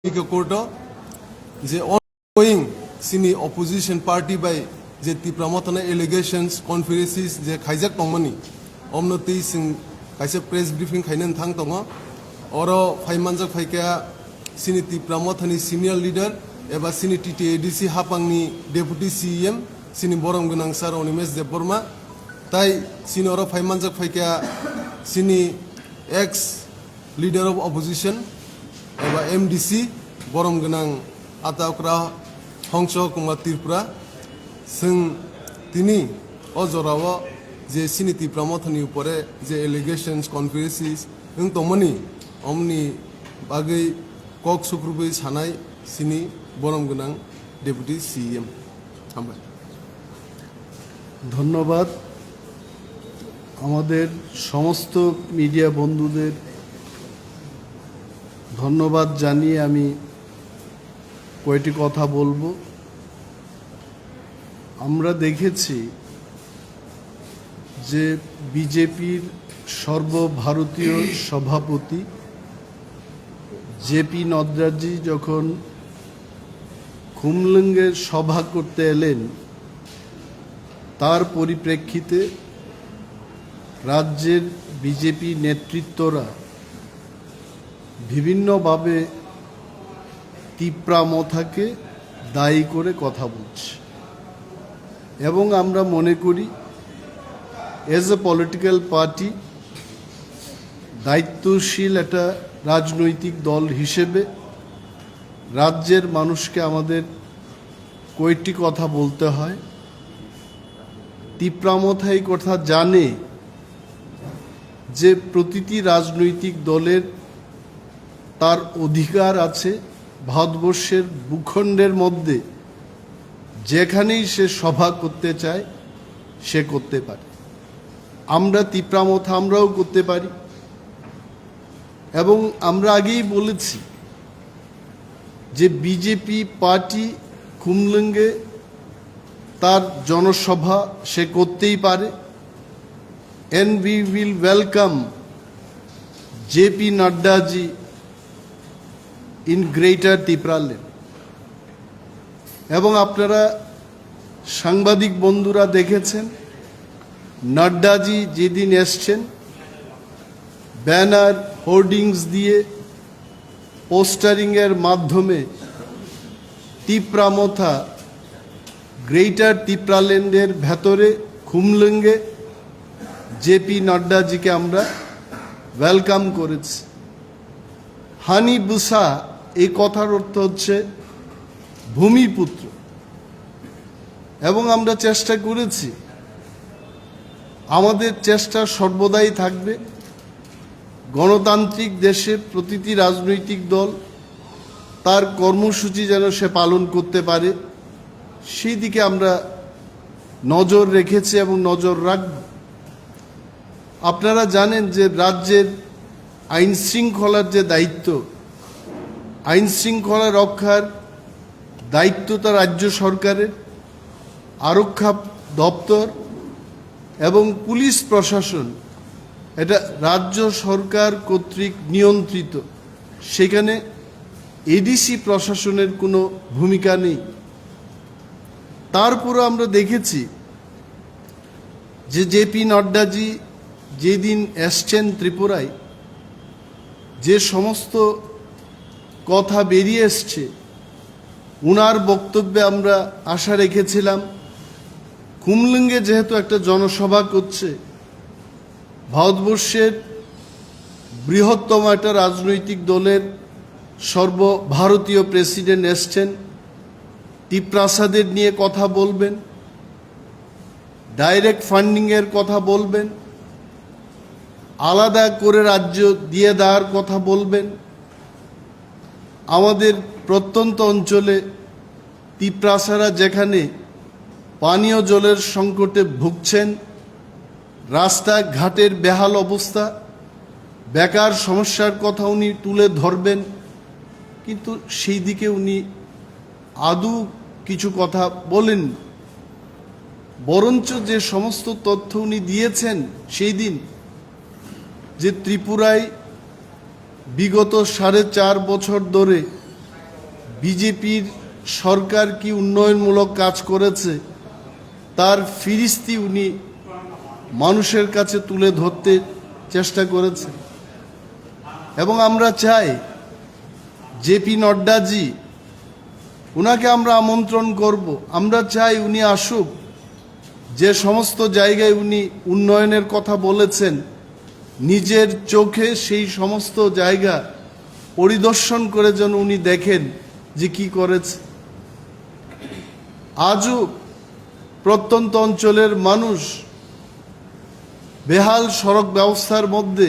Court J ongoing sini opposition party by J Tipra Motha allegations conspiracies जे खाइजाक तंगमनि अमनति सिं काइसे press briefing खाइनन थांग तंग और फाइमानजक फाइका सिनि Tipra Motha नि senior leader एबा सिनि TTADC हापांगनि डेपुटी CEM सिनि बरम गोनां सार अनिमेश देबबर्मा ताई सिनि और फाइमानजक फाइका सिनि एक्स लीडर ऑफ ऑपोजिशन एबा MDC बरम गोनां आताउक्रा हंस कुमार त्रिपुरा जों तिनि अजराव जे सिनि Tipra Mothani उपरे जे एलिगेशंस कनस्पिरेसीज जों तमनि अमनि बागै कक सुक्रुबै सानाय सिनि बरम गोनां डेपुटी CEM हामबाय ধন্যবাদ আমাদের সমস্ত মিডিয়া বন্ধুদের ধন্যবাদ জানিয়ে আমি কয়েকটি কথা বলবো। আমরা দেখেছি যে বিজেপির সর্বভারতীয় সভাপতি জেপি নড্ডাজি যখন খুমলুঙ্গে সভা করতে এলেন তার পরিপ্রেক্ষিতে রাজ্যের বিজেপি নেতৃত্বরা বিভিন্নভাবে Tipra Mothaকে দায়ী করে কথা বলছে এবং আমরা মনে করি এজ এ পলিটিক্যাল পার্টি দায়িত্বশীল একটা রাজনৈতিক দল হিসেবে রাজ্যের মানুষকে আমাদের কয়েকটি কথা বলতে হয়। Tipra Motha এই কথা জানে যে প্রতিটি রাজনৈতিক দলের তার অধিকার আছে ভারতবর্ষের ভূখণ্ডের মধ্যে যেখানেই সে সভা করতে চায় সে করতে পারে। আমরা Tipra Motha আমরাও করতে পারি এবং আমরা আগেই বলেছি যে বিজেপি পার্টি খুমলুঙ্গে তার জনসভা সে করতেই পারে and we will welcome JP Nadda ji in greater Tipraland এবং আপনারা সাংবাদিক বন্ধুরা দেখেছেন নাড্ডাজি যেদিন এসছেন ব্যানার হোর্ডিংস দিয়ে পোস্টারিং এর মাধ্যমে Tipra Motha গ্রেটার Tipraland-এর ভেতরে খুমলুঙ্গে জেপি নড্ডাজিকে আমরা ওয়েলকাম করেছি। হানি বুসা এই কথার অর্থ হচ্ছে ভূমিপুত্র এবং আমরা চেষ্টা করেছি আমাদের চেষ্টা সর্বদাই থাকবে গণতান্ত্রিক দেশে প্রতিটি রাজনৈতিক দল তার কর্মসূচি যেন সে পালন করতে পারে সেই দিকে আমরা নজর রেখেছি এবং নজর রাখব। আপনারা জানেন যে রাজ্যের আইন শৃঙ্খলার যে দায়িত্ব আইন শৃঙ্খলা রক্ষার দায়িত্বটা রাজ্য সরকারের আরক্ষা দপ্তর এবং পুলিশ প্রশাসন এটা রাজ্য সরকার কর্তৃক নিয়ন্ত্রিত সেখানে এডিসি প্রশাসনের কোনো ভূমিকা নেই। তারপরও আমরা দেখেছি যে জেপি নড্ডাজি যেদিন এসছেন ত্রিপুরায় যে সমস্ত কথা বেরিয়ে এসছে উনার বক্তব্যে আমরা আশা রেখেছিলাম খুমলুঙ্গে যেহেতু একটা জনসভা করছে ভারতবর্ষের বৃহত্তম একটা রাজনৈতিক দলের সর্বভারতীয় প্রেসিডেন্ট এসছেন টিপ্রাসাদের নিয়ে কথা বলবেন ডাইরেক্ট ফান্ডিংয়ের কথা বলবেন আলাদা করে রাজ্য দিয়ে দেওয়ার কথা বলবেন আমাদের প্রত্যন্ত অঞ্চলে তিপ্রাসারা যেখানে পানীয় জলের সংকটে ভুগছেন রাস্তাঘাটের বেহাল অবস্থা বেকার সমস্যার কথা উনি তুলে ধরবেন কিন্তু সেই দিকে উনি আদৌ কিছু কথা বলেন বরঞ্চ যে সমস্ত তথ্য উনি দিয়েছেন সেই দিন যে ত্রিপুরায় বিগত 4.5 বছর ধরে বিজেপির সরকার কি উন্নয়নমূলক কাজ করেছে তার ফিরিস্তি উনি মানুষের কাছে তুলে ধরতে চেষ্টা করেছেন। এবং আমরা চাই জেপি নড্ডাজি, উনাকে আমরা আমন্ত্রণ করব। আমরা চাই উনি আসুক, যে সমস্ত জায়গায় উনি উন্নয়নের কথা বলেছেন নিজের চোখে সেই সমস্ত জায়গা পরিদর্শন করে যেন উনি দেখেন যে কি করেছে। আজও প্রত্যন্ত অঞ্চলের মানুষ বেহাল সড়ক ব্যবস্থার মধ্যে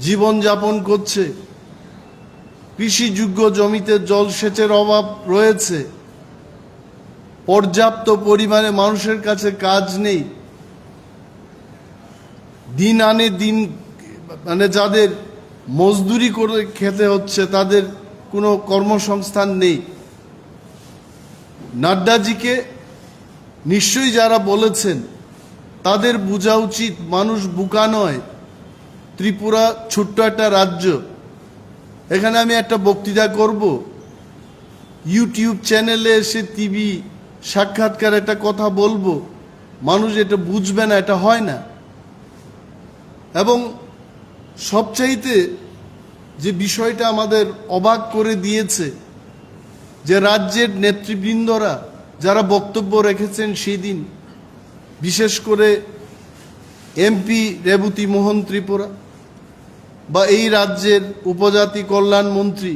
জীবনযাপন করছে, কৃষিযোগ্য জমিতে জলসেচের অভাব রয়েছে, পর্যাপ্ত পরিমাণে মানুষের কাছে কাজ নেই, দিন আনে দিন মানে যাদের মজদুরি করে খেতে হচ্ছে তাদের কোনো কর্মসংস্থান নেই। নাড্ডাজিকে নিশ্চয়ই যারা বলেছেন তাদের বোঝা উচিত মানুষ বোকা নয়। ত্রিপুরা ছোট্ট একটা রাজ্য, এখানে আমি একটা বক্তৃতা করব, ইউটিউব চ্যানেলে এসে টিভি সাক্ষাৎকার একটা কথা বলবো, মানুষ এটা বুঝবে না, এটা হয় না। এবং সবচাইতে যে বিষয়টা আমাদের অবাক করে দিয়েছে, যে রাজ্যের নেতৃবৃন্দরা যারা বক্তব্য রেখেছেন সেই দিন, বিশেষ করে এমপি রেবতী মোহন ত্রিপুরা বা এই রাজ্যের উপজাতি কল্যাণ মন্ত্রী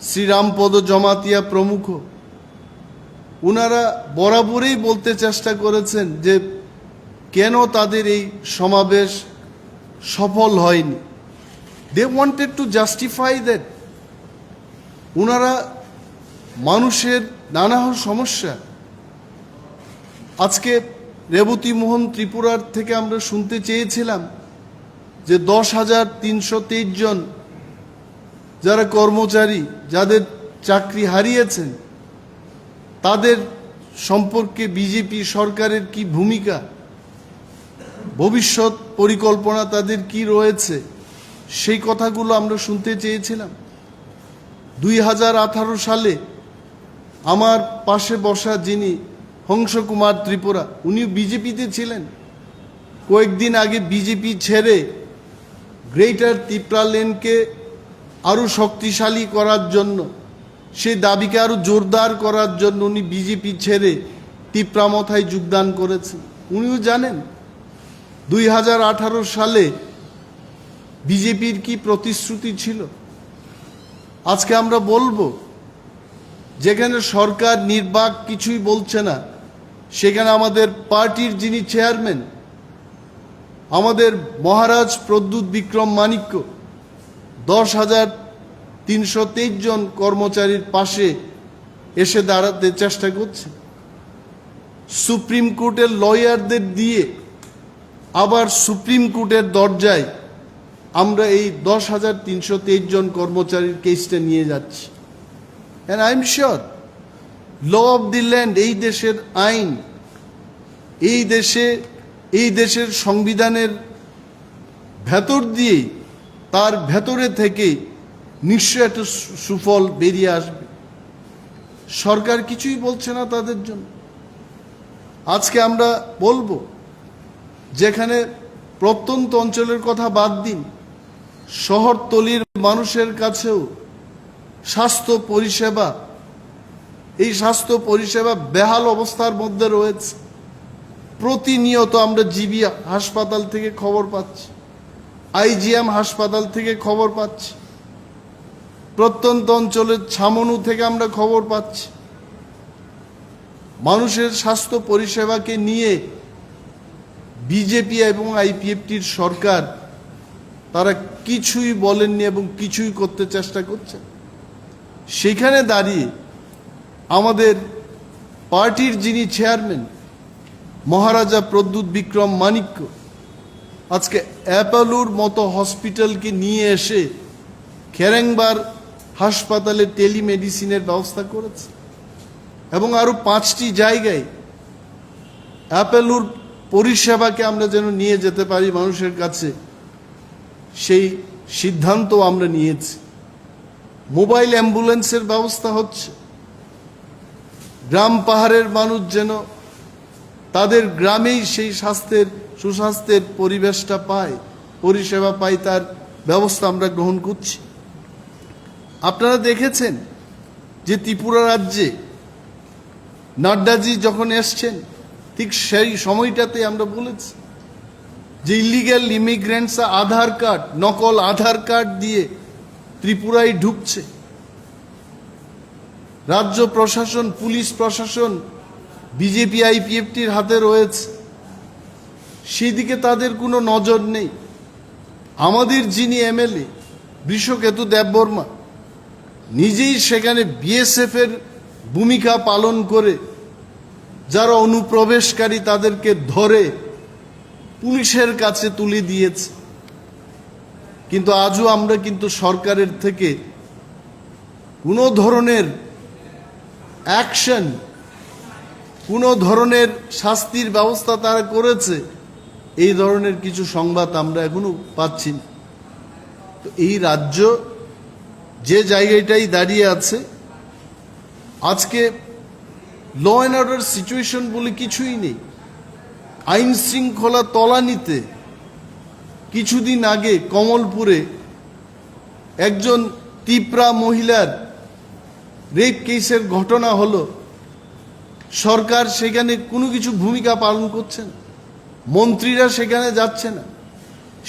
শ্রীরামপদ জমাতিয়া প্রমুখ, ওনারা বরাবরই বলতে চেষ্টা করেছেন যে কেন তাদের এই সমাবেশ সফল হয়নি। They wanted to justify that. ওনারা মানুষের নানা সমস্যা, আজকে রেবতী মোহন ত্রিপুরার থেকে আমরা শুনতে চেয়েছিলাম যে 10,323 জন যারা কর্মচারী যাদের চাকরি হারিয়েছেন তাদের সম্পর্কে বিজেপি সরকারের কি ভূমিকা, ভবিষ্যৎ পরিকল্পনা তাদের কি রয়েছে, সেই কথাগুলো আমরা শুনতে চেয়েছিলাম। 2018 সালে আমার পাশে বসা যিনি হংসকুমার ত্রিপুরা, উনি বিজেপিতে ছিলেন। কয়েকদিন আগে বিজেপি ছেড়ে গ্রেটার তিপ্রা লেনকে আরও শক্তিশালী করার জন্য, সেই দাবিকে আরও জোরদার করার জন্য উনি বিজেপি ছেড়ে টিপ্রা মথায় যোগদান করেছেন। উনিও জানেন 2018 সালে বিজেপির কি প্রতিশ্রুতি ছিল। আজকে আমরা বলবো, যেখানে সরকার নির্বাক কিছুই বলছে না, সেখানে আমাদের পার্টির যিনি চেয়ারম্যান, আমাদের মহারাজ প্রদ্যুৎ বিক্রম মাণিক্য 10,323 জন কর্মচারীর পাশে এসে দাঁড়াতে চেষ্টা করছে। সুপ্রিম কোর্টের লয়ারদের দিয়ে আবার সুপ্রিম কোর্টের দরজায় আমরা এই 10,323 জন কর্মচারীর কেসটা নিয়ে যাচ্ছি। And I am sure law of the land, এই দেশের আইন, এই দেশের সংবিধানের ভেতর দিয়েই, তার ভেতরে থেকে নিশ্চয় একটা সুফল বেরিয়ে আসবে। সরকার কিছুই বলছে না তাদের জন্য। আজকে আমরা বলবো, যেখানে প্রত্যন্ত অঞ্চলের কথা বাদ দিন, শহরতলির মানুষের কাছেও স্বাস্থ্য পরিষেবা, এই স্বাস্থ্য পরিষেবা বেহাল অবস্থার মধ্যে রয়েছে। প্রতিনিয়ত আমরা জিবি হাসপাতাল থেকে খবর পাচ্ছি, আইজিএম হাসপাতাল থেকে খবর পাচ্ছি, প্রত্যন্ত অঞ্চলের ছামনু থেকে আমরা খবর পাচ্ছি। মানুষের স্বাস্থ্য পরিষেবাকে নিয়ে বিজেপি এবং আইপিএফটির সরকার তারা কিছুই বলেননি এবং কিছুই করতে চেষ্টা করছে। সেখানে দাঁড়িয়ে আমাদের পার্টির যিনি চেয়ারম্যান মহারাজা প্রদ্যুৎ বিক্রম মাণিক্য আজকে অ্যাপোলোর মতো হসপিটালকে নিয়ে এসে খেরেংবার হাসপাতালে টেলিমেডিসিনের ব্যবস্থা করেছে এবং আরও 5টি জায়গায় অ্যাপোলোর পরিষেবাকে আমরা যেন নিয়ে যেতে পারি মানুষের কাছে, সেই সিদ্ধান্ত আমরা নিয়েছি। মোবাইল অ্যাম্বুলেন্সের ব্যবস্থা হচ্ছে, গ্রাম পাহাড়ের মানুষ যেন তাদের গ্রামেই সেই সুস্বাস্থ্যের পরিবেশটা পায়, পরিষেবা পায়, তার ব্যবস্থা আমরা গ্রহণ করছি। আপনারা দেখেছেন যে ত্রিপুরা রাজ্যে নাড্ডাজি যখন এসছেন, ঠিক সেই সময়টাতে আমরা বলেছি যে ইলিগ্যাল ইমিগ্রেন্টসরা আধার কার্ড, নকল আধার কার্ড দিয়ে ত্রিপুরায় ঢুকছে। রাজ্য প্রশাসন, পুলিশ প্রশাসন বিজেপি আইপিএফটির হাতে রয়েছে, সেদিকে তাদের কোনো নজর নেই। আমাদের যিনি এমএলএ বৃষকেতু দেববর্মা নিজেই সেখানে বিএসএফ এর ভূমিকা পালন করে যারা অনুপ্রবেশকারী তাদেরকে ধরে পুলিশের কাছে তুলে দিয়েছে। কিন্তু আজও আমরা কিন্তু সরকারের থেকে কোনো ধরনের অ্যাকশন, কোনো ধরনের শাস্তির ব্যবস্থা তারা করেছে, এই ধরনের কিছু সংবাদ আমরা এখনো পাচ্ছি না। তো এই রাজ্য যে জায়গাটাই দাঁড়িয়ে আছে, আজকে ল অ্যান্ড অর্ডার সিচুয়েশন বলে কিছুই নেই। আইন শৃঙ্খলা তলানিতে কিছুদিন আগে কমলপুরে একজন তিপ্রা মহিলার রেপ কেসের ঘটনা হলো, সরকার সেখানে কোনো কিছু ভূমিকা পালন করছে না, মন্ত্রীরা সেখানে যাচ্ছে না।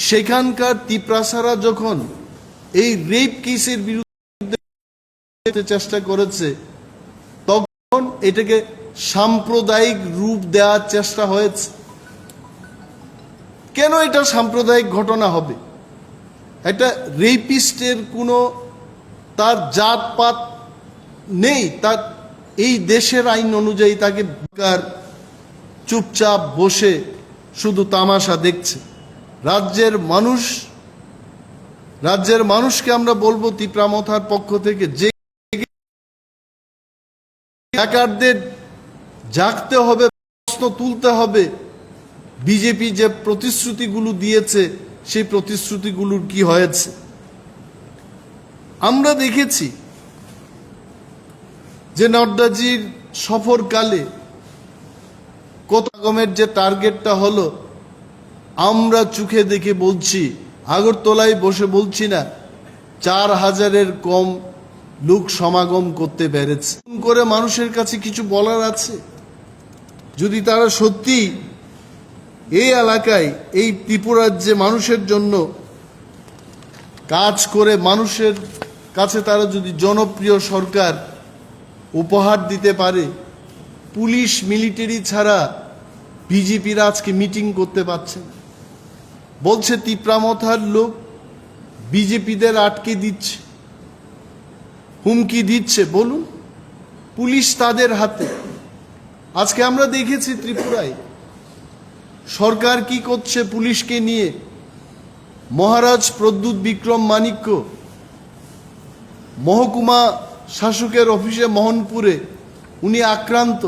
সেখানকার তিপ্রাসারা যখন এই রেপ কেসের বিরুদ্ধে চেষ্টা করেছে, তখন এটাকে সাম্প্রদায়িক রূপ দেওয়ার চেষ্টা হয়েছে। কেন এটা সাম্প্রদায়িক ঘটনা হবে? একটা রেপিস্টের কোনো তার জাতপাত নেই, তার এই দেশের আইন অনুযায়ী তাকে চুপচাপ বসে শুধু তামাশা দেখছে। রাজ্যের মানুষকে আমরা বলবো ত্রিপুরা মথার পক্ষ থেকে যে হ্যাকারদের জাগতে হবে, প্রশ্ন তুলতে হবে। বিজেপি যে প্রতিশ্রুতিগুলো দিয়েছে, সেই প্রতিশ্রুতিগুলোর কি হয়েছে? আমরা দেখেছি যে নড্ডাজির সফরকালে কত রকমের যে টার্গেটটা হলো, আমরা চোখে দেখে বলছি, আগরতলায় বসে বলছি না, 4000-এর কম লোক সমাগম করতে পেরেছে। করে মানুষের কাছে কিছু বলার আছে, যদি তারা সত্যি এই এলাকায়, এই ত্রিপুরার যে মানুষের জন্য কাজ করে, মানুষের কাছে তারা যদি জনপ্রিয় সরকার উপহার দিতে পারে, পুলিশ মিলিটারি ছাড়া বিজেপিরা আজকে মিটিং করতে পারছে না। বলছে ত্রিপুরা মথার লোক বিজেপিদের আটকে দিচ্ছে, হুমকি দিচ্ছে। বলুন, পুলিশ তাদের হাতে। আজকে আমরা দেখেছি ত্রিপুরায় সরকার কি করছে পুলিশকে নিয়ে। মহারাজ প্রদ্যুৎ বিক্রম মাণিক্য মহকুমা শাসকের অফিসে মোহনপুরে উনি আক্রান্ত,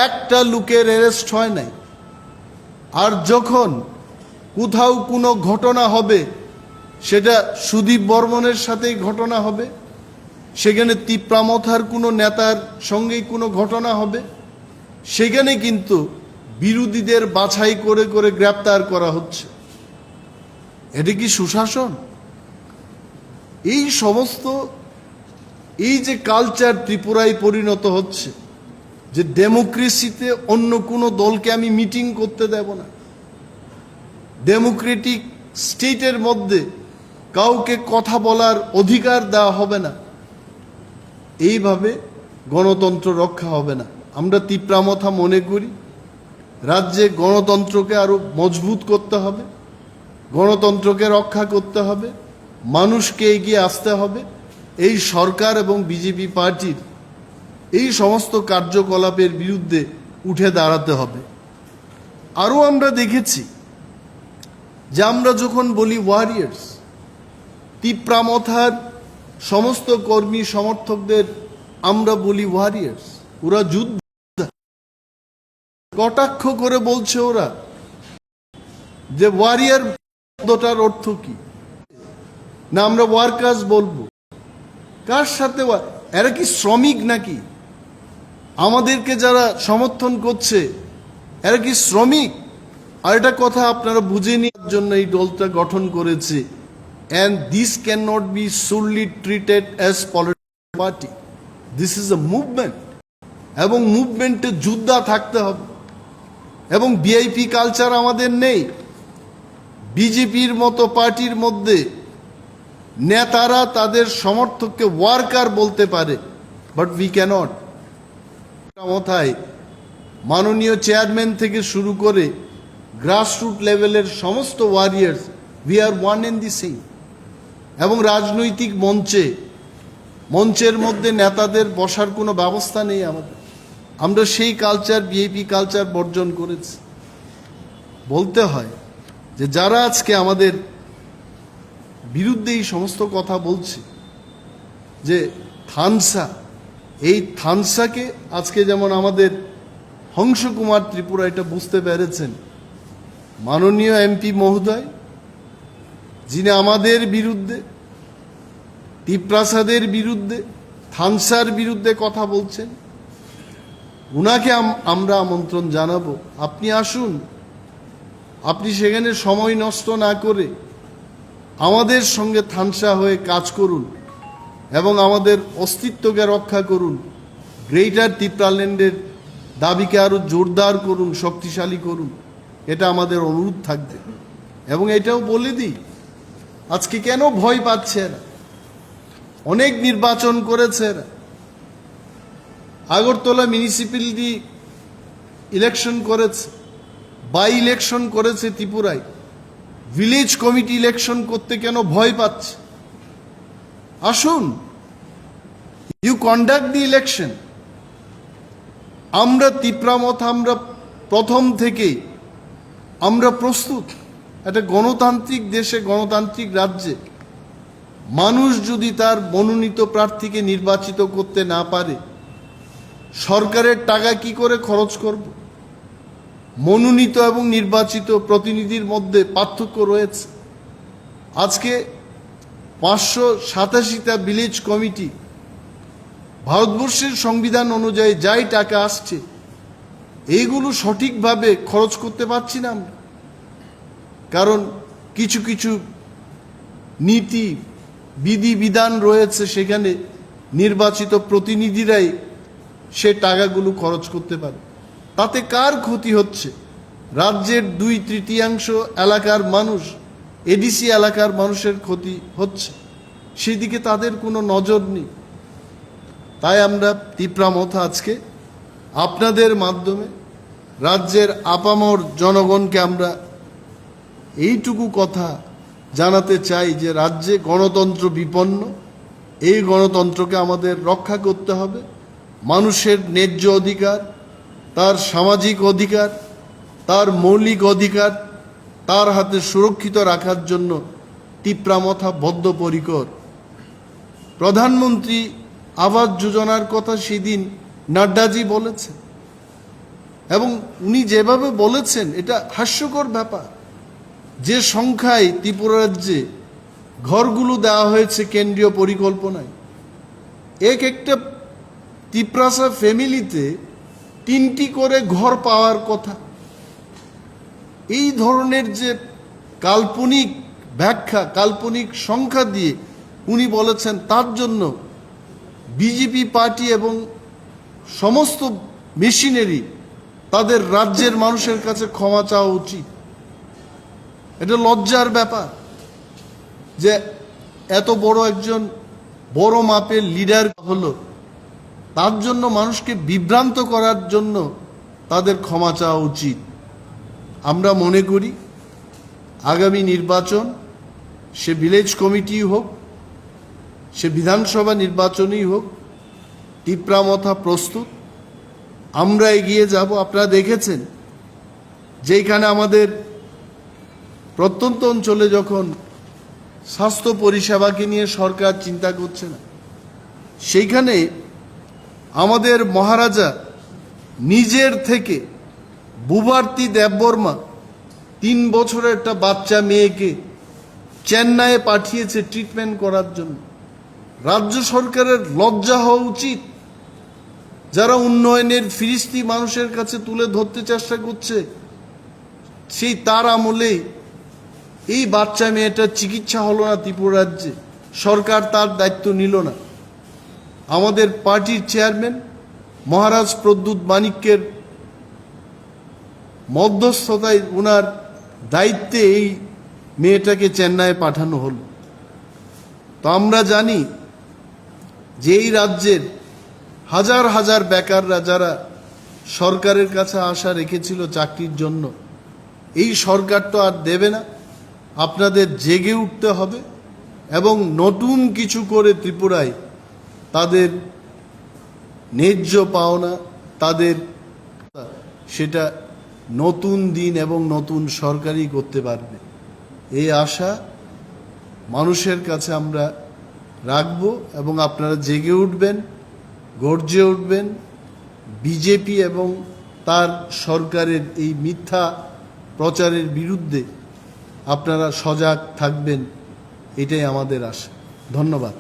একটা লোকের অ্যারেস্ট হয় নাই। আর যখন কোথাও কোনো ঘটনা হবে, সেটা সুদীপ বর্মনের সাথেই ঘটনা হবে, সেখানে ত্রিপুরা মথার কোনো নেতার সঙ্গেই কোনো ঘটনা হবে, সেখানে কিন্তু বিরোধীদের বাছাই করে করে গ্রেপ্তার করা হচ্ছে। এটা কি সুশাসন? এই সমস্ত এই যে কালচার ত্রিপুরায় পরিণত হচ্ছে, যে ডেমোক্রেসিতে অন্য কোনো দলকে আমি মিটিং করতে দেব না, ডেমোক্রেটিক স্টেটের মধ্যে কাউকে কথা বলার অধিকার দেওয়া হবে না, এইভাবে গণতন্ত্র রক্ষা হবে না। আমরা ত্রিপুরা মথা মনে করি রাজ্যে গণতন্ত্রকে আরো মজবুত করতে হবে, গণতন্ত্রকে রক্ষা করতে হবে, মানুষকে এগিয়ে আসতে হবে। এই সরকার এবং বিজেপি পার্টির এই সমস্ত কার্যকলাপের বিরুদ্ধে উঠে দাঁড়াতে হবে। আরও আমরা দেখেছি যে আমরা যখন বলি ওয়ারিয়ার্স, ত্রিপুরা মথার সমস্ত কর্মী সমর্থকদের আমরা বলি ওয়ারিয়ার্স, ওরা যুদ্ধ কটাক্ষ করে বলছে ওরা যে ওয়ারিয়ার শব্দটার অর্থ কি? না আমরা ওয়ার্কার্স বলবো। কার সাথে এরা কি শ্রমিক নাকি? আমাদেরকে যারা সমর্থন করছে এরা কি শ্রমিক? আর একটা কথা আপনারা বুঝে নেওয়ার জন্য এই দলটা গঠন করেছে। And this cannot be solely treated as political party. This is a movement. এবং মুভমেন্টে যোদ্ধা থাকতে হবে। এবং ভিআইপি কালচার আমাদের নেই। বিজেপির মতো পার্টির মধ্যে নেতারা তাদের সমর্থককে ওয়ার্কার বলতে পারে, বাট উই ক্যানট। মথায় মাননীয় চেয়ারম্যান থেকে শুরু করে গ্রাসরুট লেভেলের সমস্ত warriors, we are one and the same. এবং রাজনৈতিক মঞ্চের মধ্যে নেতাদের বসার কোনো ব্যবস্থা নেই আমাদের। আমরা সেই কালচার, ভিআইপি কালচার বর্জন করেছি। বলতে হয় যে যারা আজকে আমাদের বিরুদ্ধে এই সমস্ত কথা বলছে, যে থানসা, এই থানসাকে আজকে যেমন আমাদের হংসকুমার ত্রিপুরা এটা বুঝতে পেরেছেন, মাননীয় এমপি মহোদয় যিনি আমাদের বিরুদ্ধে, টিপ্রাসাদের বিরুদ্ধে, থানসার বিরুদ্ধে কথা বলছেন, উনাকে আমরা আমন্ত্রণ জানাবো, আপনি আসুন, আপনি সেখানে সময় নষ্ট না করে আমাদের সঙ্গে থানসা হয়ে কাজ করুন এবং আমাদের অস্তিত্বকে রক্ষা করুন। গ্রেটার টিপ্রাল্যান্ডের দাবিকে আরো জোরদার করুন, শক্তিশালী করুন। এটা আমাদের অনুরোধ থাকবে। এবং এটাও বলে দিই, আজকে কেন ভয় পাচ্ছে এরা? অনেক নির্বাচন করেছে এরা। আগরতলা মিউনিসিপ্যালিটি ইলেকশন করেছে, বাই ইলেকশন করেছে ত্রিপুরায়। ভিলেজ কমিটি ইলেকশন করতে কেন ভয় পাচ্ছে? আসুন, ইউ কন্ডাক্ট দি ইলেকশন। আমরা টিপ্রা মথা, আমরা প্রথম থেকেই আমরা প্রস্তুত। একটা গণতান্ত্রিক দেশে, গণতান্ত্রিক রাজ্যে মানুষ যদি তার মনোনীত প্রার্থীকে নির্বাচিত করতে না পারে, সরকারের টাকা কি করে খরচ করব? মনোনীত এবং নির্বাচিত প্রতিনিধির মধ্যে পার্থক্য রয়েছে। আজকে 587টা ভিলেজ কমিটি, ভারতবর্ষের সংবিধান অনুযায়ী যাই টাকা আসছে, এইগুলো সঠিকভাবে খরচ করতে পারছি না আমরা। কারণ কিছু কিছু নীতি বিধিবিধান রয়েছে, সেখানে নির্বাচিত প্রতিনিধিরাই সে টাকাগুলো খরচ করতে পারে। তাতে কার ক্ষতি হচ্ছে? রাজ্যের 2/3 এলাকার মানুষ, এডিসি এলাকার মানুষের ক্ষতি হচ্ছে। সেদিকে তাদের কোনো নজর নেই। তাই আমরা টিপ্রা মথা আজকে আপনাদের মাধ্যমে রাজ্যের আপামর জনগণকে আমরা এইটুকু কথা জানাতে চাই যে রাজ্যে গণতন্ত্র বিপন্ন। এই গণতন্ত্রকে আমাদের রক্ষা করতে হবে। মানুষের ন্যায্য অধিকার, তার সামাজিক অধিকার, তার মৌলিক অধিকার তার হাতে সুরক্ষিত রাখার জন্য টিপ্রা মথা বদ্ধপরিকর। প্রধানমন্ত্রী আবাস যোজনার কথা সেদিন নাড্ডাজি বলেছেন, এবং উনি যেভাবে বলেছেন এটা হাস্যকর ব্যাপার। যে সংখ্যায় ত্রিপুরা রাজ্যে ঘরগুলো দেওয়া হয়েছে কেন্দ্রীয় পরিকল্পনায়, একটা ত্রিপ্রাসা ফ্যামিলিতে 3টি করে ঘর পাওয়ার কথা। এই ধরনের যে কাল্পনিক ব্যাখ্যা, কাল্পনিক সংখ্যা দিয়ে উনি বলেছেন, তার জন্য বিজেপি পার্টি এবং সমস্ত মেশিনারি তাদের রাজ্যের মানুষের কাছে ক্ষমা চাওয়া উচিত। এটা লজ্জার ব্যাপার যে এত বড় একজন বড় মাপের লিডার হলো, তার জন্য মানুষকে বিভ্রান্ত করার জন্য তাদের ক্ষমা চাওয়া উচিত। আমরা মনে করি আগামী নির্বাচন, সে ভিলেজ কমিটি হোক, সে বিধানসভা নির্বাচনই হোক, টিপ্রা মথা প্রস্তুত। আমরা এগিয়ে যাব। আপনারা দেখেছেন যেখানে আমাদের প্রত্যন্ত অঞ্চলে যখন স্বাস্থ্য পরিষেবাকে নিয়ে সরকার চিন্তা করছে না, সেইখানে আমাদের মহারাজা নিজের থেকে বুভার্তি দেববর্মা 3 বছরের একটা বাচ্চা মেয়েকে চেন্নাইয়ে পাঠিয়েছে ট্রিটমেন্ট করার জন্য। রাজ্য সরকারের লজ্জা হওয়া উচিত। যারা উন্নয়নের ফিরিস্তি মানুষের কাছে তুলে ধরতে চেষ্টা করছে, সেই তার আমলে এই বাচ্চা মেয়েটার চিকিৎসা হলো না ত্রিপুরা রাজ্যে, সরকার তার দায়িত্ব নিল না। আমাদের পার্টির চেয়ারম্যান মহারাজ প্রদ্যুৎ মানিক্যের মধ্যস্থতায় ওনার দায়িত্বে এই মেয়েটাকে চেন্নাইয়ে পাঠানো হলো। তো আমরা জানি যে এই রাজ্যের হাজার হাজার বেকাররা যারা সরকারের কাছে আশা রেখেছিল চাকরির জন্য, এই সরকার তো আর দেবে না। আপনাদের জেগে উঠতে হবে এবং নতুন কিছু করে ত্রিপুরায় তাদের ন্যায্য পাওনা, তাদের সেটা নতুন দিন এবং নতুন সরকারই করতে পারবে। এই আশা মানুষের কাছে আমরা রাখব এবং আপনারা জেগে উঠবেন, গর্জে উঠবেন। বিজেপি এবং তার সরকারের এই মিথ্যা প্রচারের বিরুদ্ধে আপনারা সজাগ থাকবেন, এটাই আমাদের আশা। ধন্যবাদ।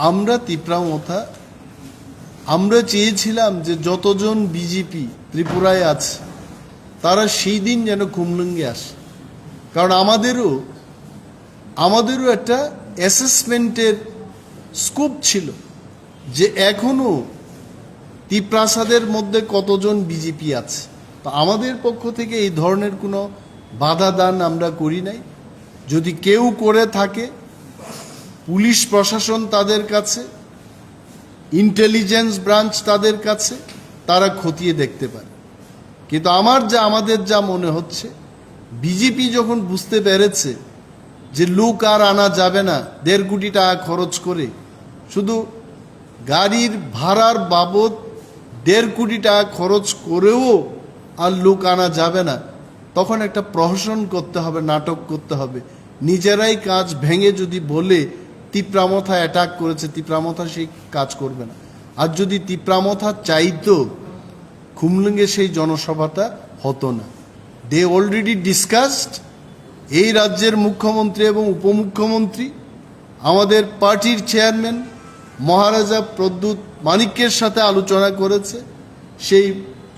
আমরা তিপ্রা মথা আমরা চেয়েছিলাম যে যতজন বিজেপি ত্রিপুরায় আছে তারা সেই দিন যেন কুমলুঙ্গে আসে, কারণ আমাদেরও একটা অ্যাসেসমেন্টের স্কোপ ছিল যে এখনো ত্রিপ্রাসাদের মধ্যে কতজন বিজেপি আছে। তো আমাদের পক্ষ থেকে এই ধরনের কোনো বাধা দান আমরা করি নাই। যদি কেউ করে থাকে, পুলিশ প্রশাসন তাদের কাছে, ইন্টেলিজেন্স ব্রাঞ্চ তাদের কাছে, তারা খতিয়ে দেখতে পারে। কিন্তু আমাদের যা মনে হচ্ছে, বিজেপি যখন বুঝতে পেরেছে যে লোক আর আনা যাবে না 1.5 কোটি টাকা খরচ করে, শুধু গাড়ির ভাড়ার বাবদ 1.5 কোটি টাকা খরচ করেও আর লোক আনা যাবে না, তখন একটা প্রহসন করতে হবে, নাটক করতে হবে। নিজেরাই কাজ ভেঙে যদি বলে তিপ্রা মথা অ্যাটাক করেছে, তিপ্রা মথা সেই কাজ করবে না। আর যদি তিপ্রা মথা চাইতো, খুমলুঙ্গে সেই জনসভাটা হতো না। They already discussed. এই রাজ্যের মুখ্যমন্ত্রী এবং উপমুখ্যমন্ত্রী আমাদের পার্টির চেয়ারম্যান মহারাজা প্রদ্যুৎ মানিক্যের সাথে আলোচনা করেছে সেই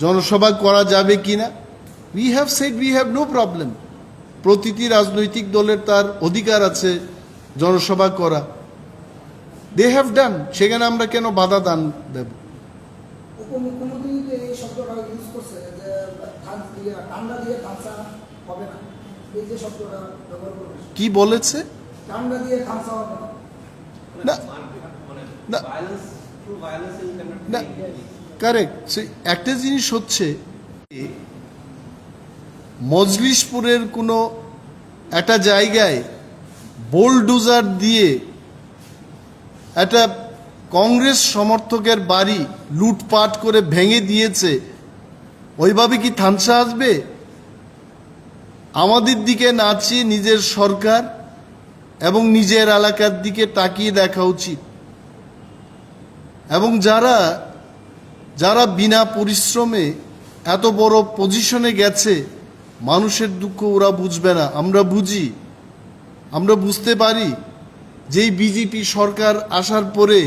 জনসভা করা যাবে কিনা। We have said we have no problem. প্রতিটি রাজনৈতিক দলের তার অধিকার আছে জনসভা করা। দে হ্যাভ ডান, সেখানে আমরা কেন বাধা দান দেব? উপমুখ্যমন্ত্রী এই শব্দটা ইউজ করছে যে ঠান্ডা দিয়ে থামসা হবে না, এই যে শব্দটা ব্যবহার করবে, কি বলেছে? ঠান্ডা দিয়ে থামসা হবে না না। না, কারেক্ট। একটা জিনিস হচ্ছে, মজলিশপুরের কোনো একটা জায়গায় বোলডোজার দিয়ে একটা কংগ্রেস সমর্থকের বাড়ি লুটপাট করে ভেঙে দিয়েছে, ওইভাবে কি থামসা আসবে? আমাদের দিকে না চেয়ে নিজের সরকার এবং নিজের এলাকার দিকে তাকিয়ে দেখা উচিত। এবং যারা বিনা পরিশ্রমে এত বড় পজিশনে গেছে, মানুষের দুঃখ ওরা বুঝবে না, আমরা বুঝি। আমরা বুঝতে পারি যেই বিজেপি সরকার আসার পরে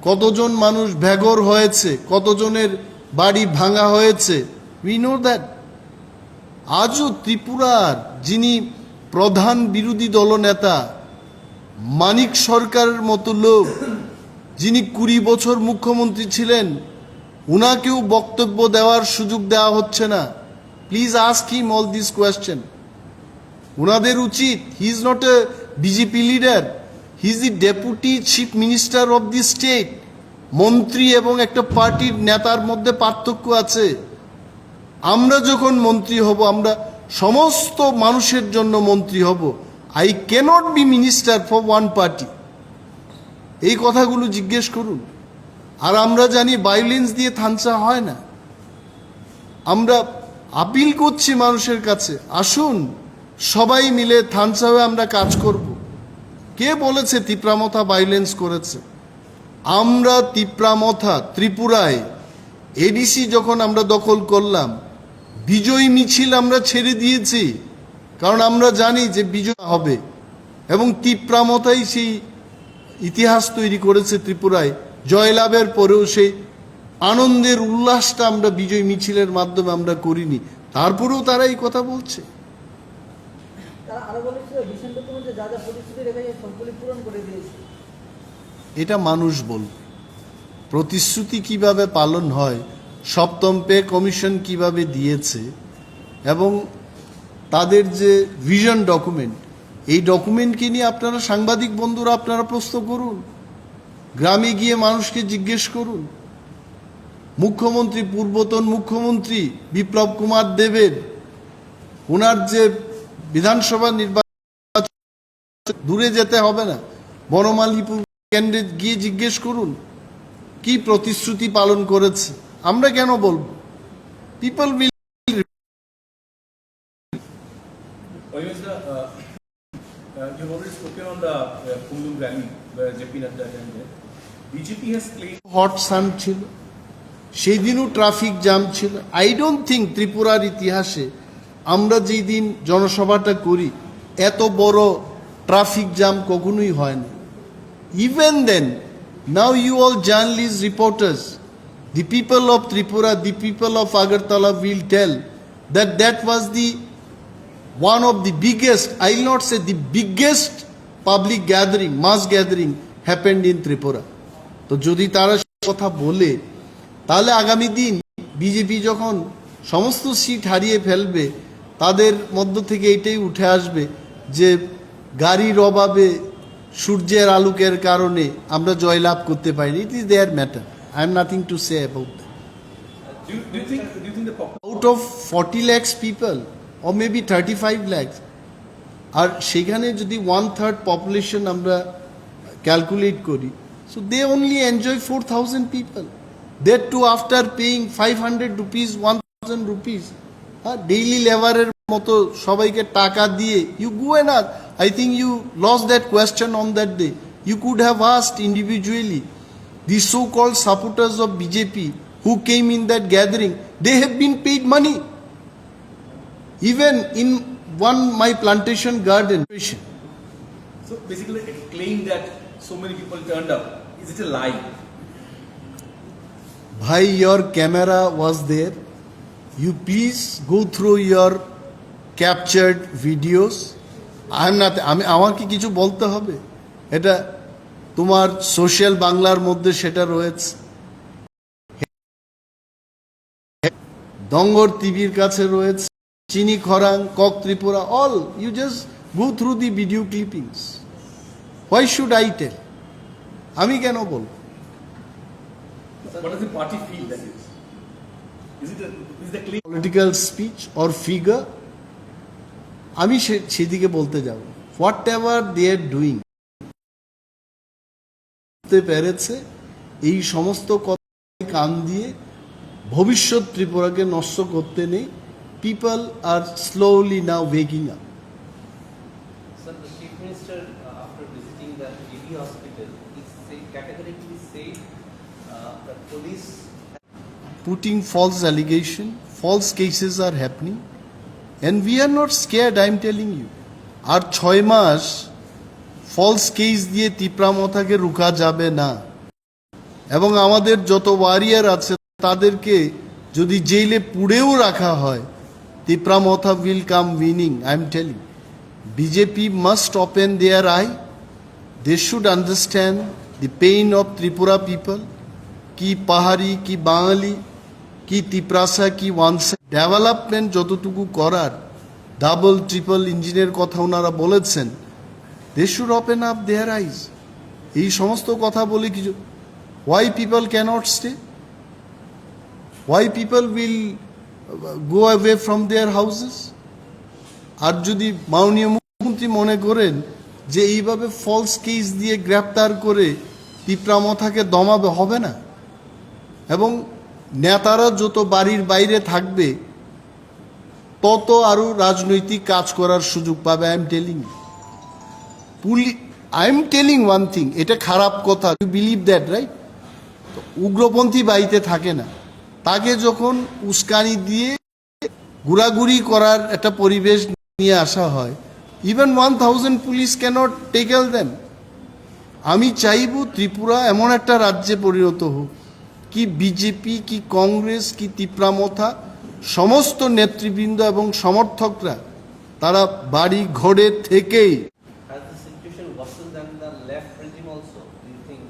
কতজন মানুষ বেঘর হয়েছে, কতজনের বাড়ি ভাঙা হয়েছে। We know that. আজও ত্রিপুরার যিনি প্রধান বিরোধী দলনেতা মানিক সরকারের মতো লোক, যিনি 20 বছর মুখ্যমন্ত্রী ছিলেন, উনাকেও বক্তব্য দেওয়ার সুযোগ দেওয়া হচ্ছে না। Please ask him all this question. উনাদের উচিত, he is not a BJP leader, he is the deputy chief minister of the state. মন্ত্রী এবং একটা পার্টির নেতার মধ্যে পার্থক্য আছে। আমরা যখন মন্ত্রী হব, আমরা সমস্ত মানুষের জন্য মন্ত্রী হব। I cannot be minister for one party. এই কথাগুলো জিজ্ঞেস করুন। আর আমরা জানি ভায়োলেন্স দিয়ে থামসা হয় না। আমরা আপিল করছি মানুষের কাছে, আসুন সবাই মিলে থামসা হয়ে আমরা কাজ করব। কে বলেছে তিপ্রা মথা ভায়োলেন্স করেছে? আমরা তিপ্রা মথা ত্রিপুরায় এডিসি যখন আমরা দখল করলাম, বিজয় মিছিল আমরা ছেড়ে দিয়েছি, কারণ আমরা জানি যে বিজয় হবে। এবং তিপ্রা মথাই সেই ইতিহাস তৈরি করেছে ত্রিপুরায়। জয়লাভের পরেও সেই আনন্দের উল্লাসটা আমরা বিজয় মিছিলের মাধ্যমে আমরা করিনি, তারপরেও তারা এই কথা বলছে। তারা আরো বলেছিল ডিসেম্বর মধ্যে যা যা প্রতিশ্রুতি রেখেছে সবগুলি পূরণ করে দিয়েছে। এটা মানুষ বলবে। প্রতিশ্রুতি কিভাবে পালন হয়, সপ্তম পে কমিশন কিভাবে দিয়েছে, এবং তাদের যে ভিশন ডকুমেন্ট, এই ডকুমেন্টকে নিয়ে আপনারা সাংবাদিক বন্ধুরা আপনারা প্রশ্ন করুন, গ্রামে গিয়ে মানুষকে জিজ্ঞেস করুন। মুখ্যমন্ত্রী, পূর্বতন মুখ্যমন্ত্রী বিপ্লব কুমার দেবের ওনার যে বিধানসভা নির্বাচন, দূরে যেতে হবে না, বনমালীপুর কেন্দ্রে গিয়ে জিজ্ঞেস করুন কি প্রতিশ্রুতি পালন করেছে। আমরা কেন বলবো? People will. You've already spoken on the Kundum rally where JP Nadda attended. BJP has claimed hot sun ছিল, সেই দিনও ট্রাফিক জ্যাম ছিল। আই ডোন্ট থিঙ্ক ত্রিপুরার ইতিহাসে আমরা যেই দিন জনসভাটা করি এত বড় ট্রাফিক জ্যাম কখনোই হয় না। Even then, now you all journalist, reporters, the people of Tripura, the people of Agartala will tell that that was the one of the biggest, I will not say the biggest public gathering, mass gathering happened in Tripura. তো যদি তারা কথা বলে, তাহলে আগামী দিন BJP যখন সমস্ত সিট হারিয়ে ফেলবে, তাদের মধ্য থেকে এটাই উঠে আসবে যে গাড়ির অভাবে, সূর্যের আলোকের কারণে আমরা জয়লাভ করতে পারিনি। It is their matter. I have nothing to say about that. do you think the Out of 40 lakhs people or maybe 35 lakhs, আর সেখানে যদি 1/3 পপুলেশন আমরা ক্যালকুলেট করি, so they only enjoy 4,000 people. That too after paying 500 rupees, 1,000 rupees. Daily লেবারের মতো সবাইকে টাকা দিয়ে you go and ask. I think you lost that question on that day. You could have asked individually. The so-called supporters of BJP who came in that gathering, they have been paid money. Even in my plantation garden. so basically a claim that so many people turned up, is it a lie? Bhai, your camera was there. You please go through your captured videos. আমাকে কিছু বলতে হবে? এটা তোমার social বাংলার মধ্যে সেটা রয়েছে, দঙ্গর টিভির কাছে রয়েছে, Chini Khorang, Kok Tripura, all you just go through the video clippings. Why should I tell? আমি কেন বলবো? What does the party feel that is? Is the claim political speech or figure? আমি সেদিকে বলতে যাব। Whatever they are doing, পেরেছে এই সমস্ত কথা কান দিয়ে ভবিষ্যৎ ত্রিপুরাকে নষ্ট করতে নেই। People R slowly now waking up. Sir, the Chief Minister, after visiting the GP hospital, he categorically said that police Putting false allegation, false cases are happening, and we are not scared. I am telling you, আর 6 মাস false case দিয়ে তিপ্রা মথাকে রুখা যাবে না। এবং আমাদের যত warrior আছে তাদেরকে যদি জেলে পুড়েও রাখা হয়, Tipra Motha will come winning. I am telling, BJP must open their eye. They should understand the pain of Tripura people. কি পাহাড়ি, কি বাঙালি, কি তিপ্রাসা, কি ওয়ানসা, ডেভেলপমেন্ট যতটুকু করার, ডাবল ট্রিপল ইঞ্জিনের কথা ওনারা বলেছেন, they should open up their eyes. এই সমস্ত কথা বলে কিছু, why people cannot stay, why people will go away from their houses. আর যদি মাননীয় মুখ্যমন্ত্রী মনে করেন যে এইভাবে ফলস কেস দিয়ে গ্রেপ্তার করে তিপ্রা মথাকে দমাবে, হবে না। এবং নেতারা যত বাড়ির বাইরে থাকবে তত আরও রাজনৈতিক কাজ করার সুযোগ পাবে। I am telling one thing, এটা খারাপ কথা, ইউ বিলিভ দ্যাট রাইট? উগ্রপন্থী বাড়িতে থাকে না, তাকে যখন উস্কানি দিয়ে ঘোরাঘুরি করার একটা পরিবেশ নিয়ে আসা হয়, even 1000 police cannot tackle them. আমি চাইব ত্রিপুরা এমন একটা রাজ্যে পরিণত হোক কি বিজেপি কি কংগ্রেস কি তিপ্রা মথা সমস্ত নেতৃবৃন্দ এবং সমর্থকরা তারা বাড়ি ঘরে থেকেই Has the situation worsened than the left regime also? Do you think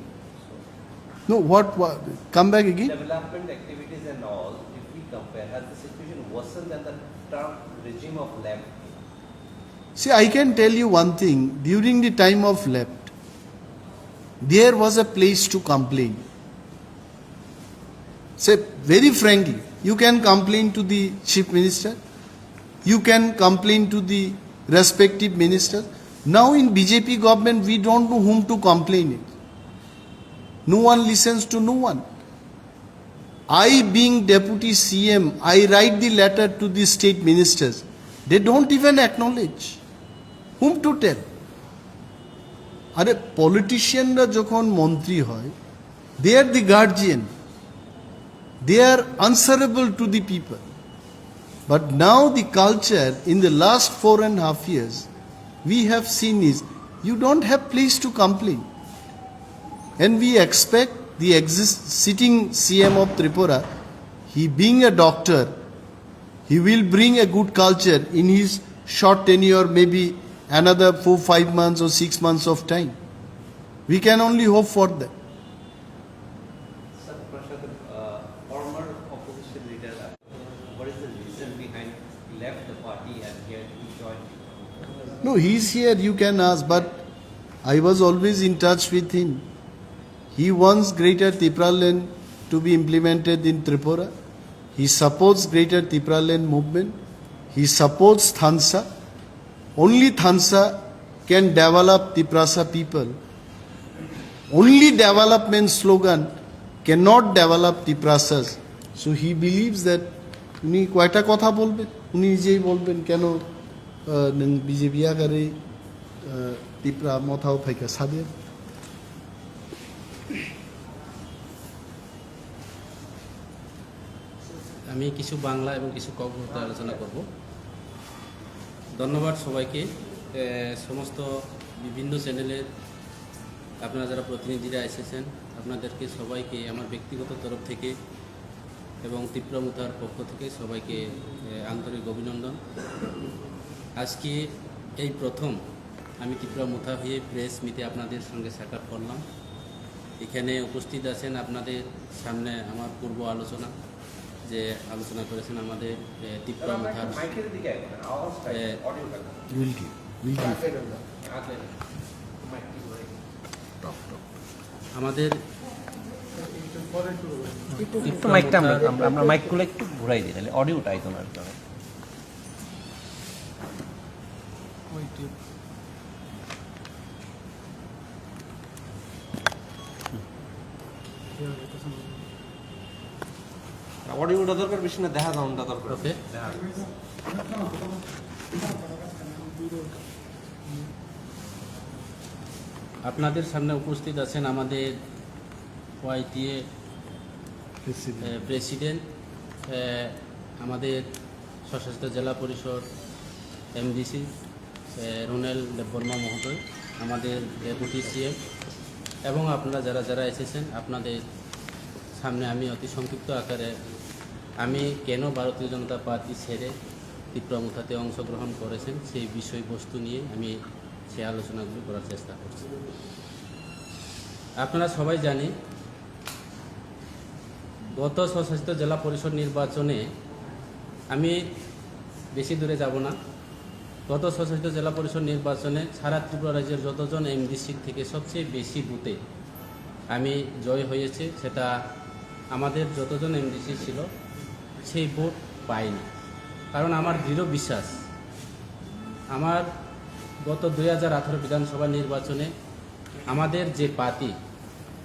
so? No what come back again Development activities and all, if we compare, has the situation worsened than the Trump regime of left? See, I can tell you one thing. During the time of left, there was a place to complain. Say, very frankly, you can complain to the chief minister, you can complain to the respective ministers. Now in BJP government, we don't know whom to complain it. No one listens to no one. I, being deputy CM, I write the letter to the state ministers. They don't even acknowledge. Whom to tell? আরে পলিটিশিয়ানরা যখন মন্ত্রী হয়, they are the guardian. They are answerable to the people. But now the culture in the last 4.5 years we have seen is you don't have place to complain. And we expect the sitting CM of Tripura, he being a doctor, he will bring a good culture in his short tenure, maybe another 4-5 months or 6 months of time. We can only hope for that. Sir, Prashad, former opposition leader, what is the reason behind he left the party and here he joined? No, he's here, you can ask, but I was always in touch with him. He wants Greater Tipra Land to be implemented in Tripura. He supports Greater Tipra Land movement. He supports Thansa. Only Thansa can develop Tiprasa people. Only development slogan cannot develop Tiprasas. So he believes that উনি কয়টা কথা বলবেন, উনি নিজেই বলবেন কেন BJP আকারে টিপ্রা মথাও ফাইকা সাদের। আমি কিছু বাংলা এবং কিছু কবিতা আলোচনা করব। ধন্যবাদ সবাইকে, সমস্ত বিভিন্ন চ্যানেলের আপনারা যারা প্রতিনিধিরা এসেছেন আপনাদেরকে সবাইকে আমার ব্যক্তিগত তরফ থেকে এবং ত্রিপুরা মুথার পক্ষ থেকে সবাইকে আন্তরিক অভিনন্দন। আজকে এই প্রথম আমি ত্রিপুরা মুথা হয়ে প্রেস মিটে আপনাদের সঙ্গে সাক্ষাৎ করলাম। এখানে উপস্থিত আছেন আপনাদের সামনে আমার পূর্ব আলোচনা যে আলোচনা করেছেন আমাদের ত্রিপুরা মুথার আমাদের একটু মাইকটা আমরা মাইকগুলো একটু ঘুরাই দিই, তাহলে অডিওটা আইতো না আর কি। অডিওটা দরকার বেশি না, দেখা যাওয়াটা দরকার। ওকে, আপনাদের সামনে উপস্থিত আছেন আমাদের ওয়াইটিএ প্রেসিডেন্ট, আমাদের সশস্ত্র জেলা পরিষদ এমডিসি রুনেল দেববর্মা মহোদয়, আমাদের ডেপুটি সিএম এবং আপনারা যারা যারা এসেছেন আপনাদের সামনে আমি অতি সংক্ষিপ্ত আকারে আমি কেন ভারতীয় জনতা পার্টি ছেড়ে ত্রিপুরা মুথাতে অংশগ্রহণ করেছেন সেই বিষয়বস্তু নিয়ে আমি সেই আলোচনাগুলো করার চেষ্টা করছি। আপনারা সবাই জানি গত সশস্ত্র জেলা পরিষদ নির্বাচনে আমি বেশি দূরে যাব না। গত সশস্ত্র জেলা পরিষদ নির্বাচনে সারা ত্রিপুরা রাজ্যের যতজন এমডিসি থেকে সবচেয়ে বেশি বুথে আমি জয় হয়েছে, সেটা আমাদের যতজন এমডিসি ছিল সেই ভোট পাইনি। কারণ আমার দৃঢ় বিশ্বাস আমার গত 2018 বিধানসভা নির্বাচনে আমাদের যে পার্টি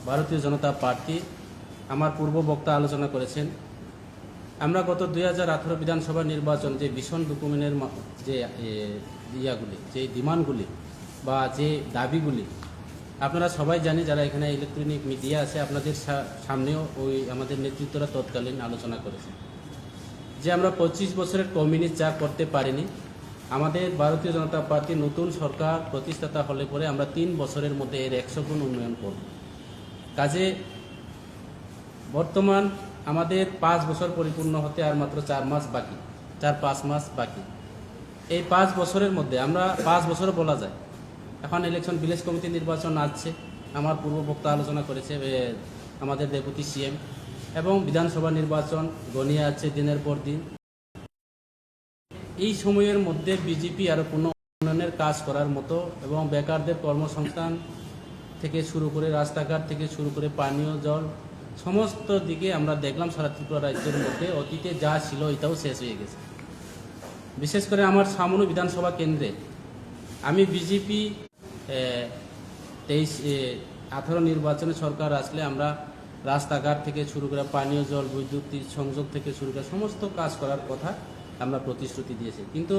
ভারতীয় জনতা পার্টি, আমার পূর্ব বক্তা আলোচনা করেছেন, আমরা গত 2018 বিধানসভা নির্বাচন যে ভিশন ডকুমেন্টের যে ইয়াগুলি যে ডিমান্ডগুলি বা যে দাবিগুলি আপনারা সবাই জানি যারা এখানে ইলেকট্রনিক মিডিয়া আছে, আপনাদের সামনেও ওই আমাদের নেতৃত্বরা তৎকালীন আলোচনা করেছে যে আমরা 25 বছরের কমিউনিস্ট যা করতে পারিনি, আমাদের ভারতীয় জনতা পার্টি নতুন সরকার প্রতিষ্ঠাতা হলে পরে আমরা 3 বছরের মধ্যে এর 100 গুণ উন্নয়ন করব। কাজে বর্তমান আমাদের 5 বছর পরিপূর্ণ হতে আর মাত্র 4-5 মাস বাকি। এই 5 বছরের মধ্যে আমরা 5 বছরও বলা যায়। এখন ইলেকশন ভিলেজ কমিটি নির্বাচন আসছে, আমার পূর্ববক্তা আলোচনা করেছে আমাদের ডেপুটি সিএম, এবং বিধানসভা নির্বাচন গনিয়ে আছে দিনের পর দিন। এই সময়ের মধ্যে বিজেপি আরও কোনো উন্নয়নের কাজ করার মতো এবং বেকারদের কর্মসংস্থান থেকে শুরু করে রাস্তাঘাট থেকে শুরু করে পানীয় জল সমস্ত দিকে আমরা দেখলাম সারা ত্রিপুরা রাজ্যের মধ্যে অতীতে যা ছিল এটাও শেষ হয়ে গেছে। বিশেষ করে আমার সামনে বিধানসভা কেন্দ্রে আমি বিজেপি 18 নির্বাচনে সরকার আসলে আমরা রাস্তাঘাট থেকে শুরু করে পানীয় জল বৈদ্যুতিক সংযোগ থেকে শুরু করে সমস্ত কাজ করার কথা আমরা প্রতিশ্রুতি দিয়েছি। কিন্তু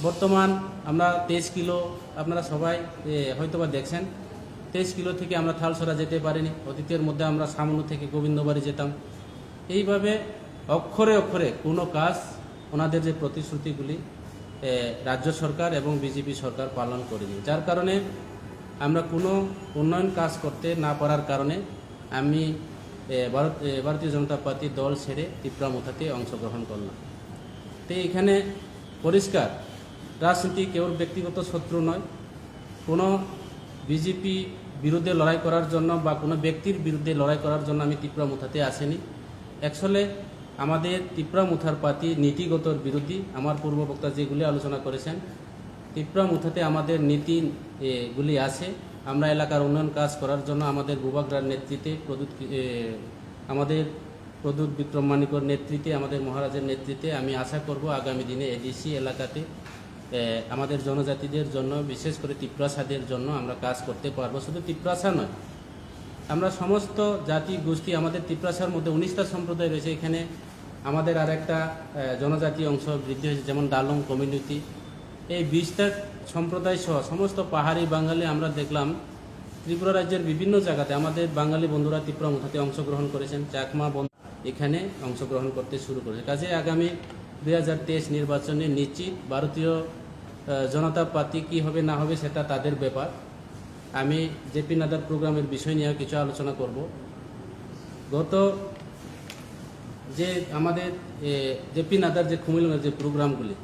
বর্তমান আমরা 23 কিলো, আপনারা সবাই হয়তোবা দেখছেন, 23 কিলো থেকে আমরা থালসরা যেতে পারিনি। অতীতের মধ্যে আমরা সামনে থেকে গোবিন্দবাড়ি যেতাম। এইভাবে অক্ষরে অক্ষরে কোনো কাজ ওনাদের যে প্রতিশ্রুতিগুলি রাজ্য সরকার এবং বিজেপি সরকার পালন করেনি, যার কারণে আমরা কোনো উন্নয়ন কাজ করতে না পারার কারণে আমি ভারতীয় জনতা পার্টি দল ছেড়ে ত্রিপুরা মথাতে অংশগ্রহণ করলাম। তো এখানে পরিষ্কার রাজনীতি কেউর ব্যক্তিগত শত্রু নয়, কোনো বিজেপি বিরুদ্ধে লড়াই করার জন্য বা কোনো ব্যক্তির বিরুদ্ধে লড়াই করার জন্য আমি ত্রিপুরা মথাতে আসিনি। অ্যাকচুয়ালি আমাদের ত্রিপুরা মথার পার্টি নীতিগতর বিরোধী। আমার পূর্ববক্তা যেগুলি আলোচনা করেছেন, ত্রিপুরা মথাতে আমাদের নীতিগুলি আছে। আমরা এলাকার উন্নয়ন কাজ করার জন্য আমাদের বুবাগ্রার নেতৃত্বে আমাদের প্রদ্যুৎ বিক্রম মানিকর নেতৃত্বে, আমাদের মহারাজের নেতৃত্বে আমি আশা করব আগামী দিনে এডিসি এলাকাতে আমাদের জনজাতিদের জন্য, বিশেষ করে তিপ্রাসাদের জন্য আমরা কাজ করতে পারবো। শুধু তিপ্রাসা নয়, আমরা সমস্ত জাতি গোষ্ঠী, আমাদের তিপ্রাসার মধ্যে 19টা সম্প্রদায় রয়েছে। এখানে আমাদের আর একটা জনজাতি অংশ বৃদ্ধি হয়েছে, যেমন ডালং কমিউনিটি। এই 20টা সম্প্রদায় সহ সমস্ত পাহাড়ি বাঙালি আমরা দেখলাম ত্রিপুরা রাজ্যের বিভিন্ন জায়গাতে আমাদের বাঙালি বন্ধুরা ত্রিপুরা মথাতে অংশগ্রহণ করেছেন। চাকমা বন্ধু এখানে অংশগ্রহণ করতে শুরু করেছে। কাজে আগামী 2023 নির্বাচনে নিশ্চিত ভারতীয় জনতা পার্টি কী হবে না হবে সেটা তাদের ব্যাপার। আমি জেপি নাদার প্রোগ্রামের বিষয় নিয়ে কিছু আলোচনা করব। গত যে আমাদের জেপি নাদার যে কুমিল্লার যে প্রোগ্রামগুলি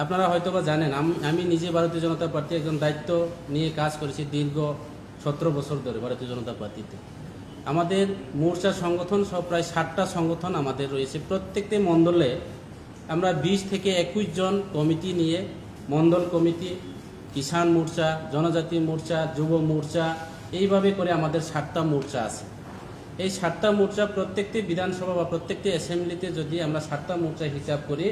আপনারা হয়তোবা জানেন, আমি নিজে ভারতীয় জনতা পার্টি একজন দায়িত্ব নিয়ে কাজ করেছি দীর্ঘ 17 বছর ধরে ভারতীয় জনতা পার্টিতে। আমাদের মোর্চা সংগঠন সব প্রায় 60টা সংগঠন আমাদের রয়েছে। প্রত্যেকটি মণ্ডলে আমরা 20 থেকে 21 জন কমিটি নিয়ে, মণ্ডল কমিটি, কিষাণ মোর্চা, জনজাতি মোর্চা, যুব মোর্চা, এইভাবে করে আমাদের 7টা মোর্চা আছে। এই 7টা মোর্চা প্রত্যেকটি বিধানসভা বা প্রত্যেকটি অ্যাসেম্বলিতে যদি আমরা 7টা মোর্চা হিসাব করি,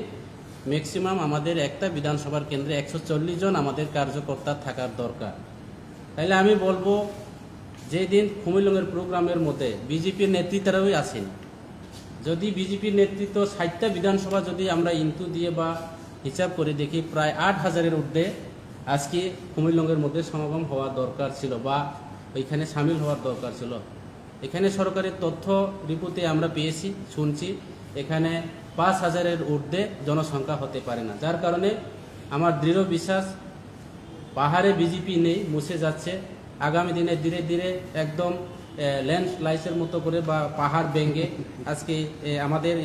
ম্যাক্সিমাম আমাদের একটা বিধানসভার কেন্দ্রে 140 জন আমাদের কার্যকর্তা থাকার দরকার। তাইলে আমি বলবো, যেদিন কুমিল্লার প্রোগ্রামের মধ্যে বিজেপির নেতৃত্বরাই আসেন, যদি বিজেপির নেতৃত্ব 60টা বিধানসভা যদি আমরা ইনটু দিয়ে বা হিসাব করে দেখি, প্রায় 8000-এর ঊর্ধ্বে আজকে কুমিল্লার মধ্যে সমাগম হওয়া দরকার ছিল বা ওইখানে সামিল হওয়ার দরকার ছিল। এখানে সরকারের তথ্য রিপোর্টে আমরা পেয়েছি, শুনছি, এখানে 5000-এর ঊর্ধ্বে জনসংখ্যা হতে পারে না। যার কারণে আমার দৃঢ় বিশ্বাস, পাহাড়ে বিজেপি নেই, মুছে যাচ্ছে। আগামী দিনে ধীরে ধীরে একদম ল্যান্ডস্লাইসের মতো করে বা পাহাড় ভেঙে আজকে আমাদের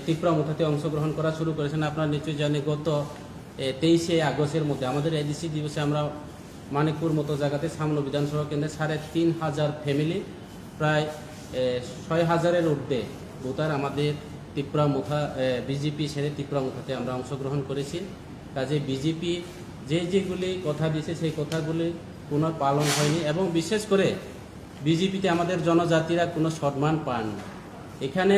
ত্রিপুরা মথাতে অংশগ্রহণ করা শুরু করেছেন। আপনারা নিশ্চয়ই জানেন, গত 23শে আগস্টের মধ্যে আমাদের এডিসি দিবসে আমরা মানিকপুর মতো জায়গাতে সামনে বিধানসভা কেন্দ্রে 3500 ফ্যামিলি, প্রায় 6000-এর ঊর্ধ্বে ভোটার আমাদের ত্রিপুরা মথা বিজেপি ছেড়ে ত্রিপুরা মথাতে আমরা অংশগ্রহণ করেছি। কাজে বিজেপি যেগুলি কথা দিয়েছে সেই কথাগুলি কোনো পালন হয়নি, এবং বিশেষ করে বিজেপিতে আমাদের জনজাতিরা কোনো সম্মান পান। এখানে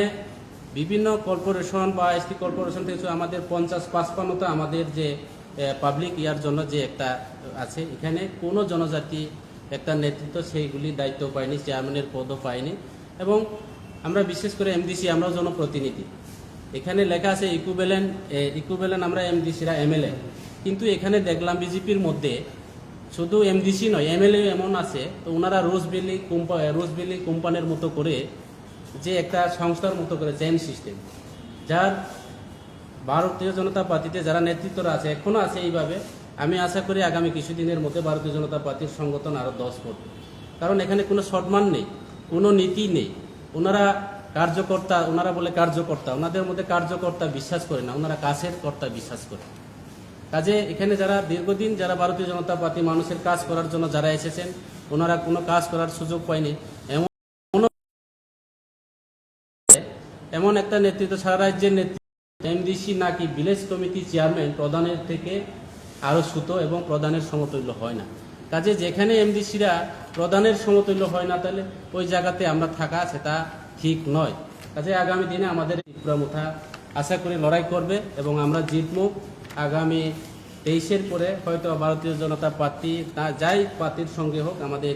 বিভিন্ন কর্পোরেশন বা এসটি কর্পোরেশন থেকে আমাদের 50-55টা আমাদের যে পাবলিক ইয়ার জন্য যে একটা আছে, এখানে কোনো জনজাতি একটা নেতৃত্ব সেইগুলি দায়িত্ব পায়নি, চেয়ারম্যানের পদও পায়নি। এবং আমরা বিশেষ করে এমডিসি, আমরাও জনপ্রতিনিধি, এখানে লেখা আছে ইকুইভ্যালেন্ট আমরা এমডিসিরা এমএলএ, কিন্তু এখানে দেখলাম বিজেপির মধ্যে শুধু এমডিসি নয়, এমএলএ এমন আছে, তো ওনারা রোজবেলি কোম্পানির মতো করে যে একটা সংস্থার মতো করে চেইন সিস্টেম, যার ভারতীয় জনতা পার্টিতে যারা নেতৃত্বরা আছে এখনও আছে এইভাবে। আমি আশা করি আগামী কিছুদিনের মধ্যে ভারতীয় জনতা পার্টির সংগঠন আরও 10 করবে, কারণ এখানে কোনো সম্মান নেই, কোনো নীতি নেই। ওনারা কার্যকর্তা, ওনারা বলে কার্যকর্তা, ওনাদের মধ্যে কার্যকর্তা বিশ্বাস করে না, ওনারা কাছের কর্তা বিশ্বাস করে। কাজে এখানে যারা দীর্ঘদিন যারা ভারতীয় জনতা পার্টি মানুষের কাজ করার জন্য যারা এসেছেন, ওনারা কোনো কাজ করার সুযোগ পায়নি। এমন একটা নেতৃত্ব, সারা রাজ্যের নেতৃত্ব, এমডিসি নাকি ভিলেজ কমিটি চেয়ারম্যান প্রধানের থেকে আরও সুতো এবং প্রধানের সমতুল্য হয় না। কাজে যেখানে এমডিসিরা প্রধানের সমতুল্য হয় না, তাহলে ওই জায়গাতে আমরা থাকা সেটা ঠিক নয়। কাজে আগামী দিনে আমাদের ত্রিপুরা মুথা আশা করি লড়াই করবে এবং আমরা জিতবো। আগামী 23-এর পরে হয়তো ভারতীয় জনতা পার্টি না যাই পার্টির সঙ্গে হোক, আমাদের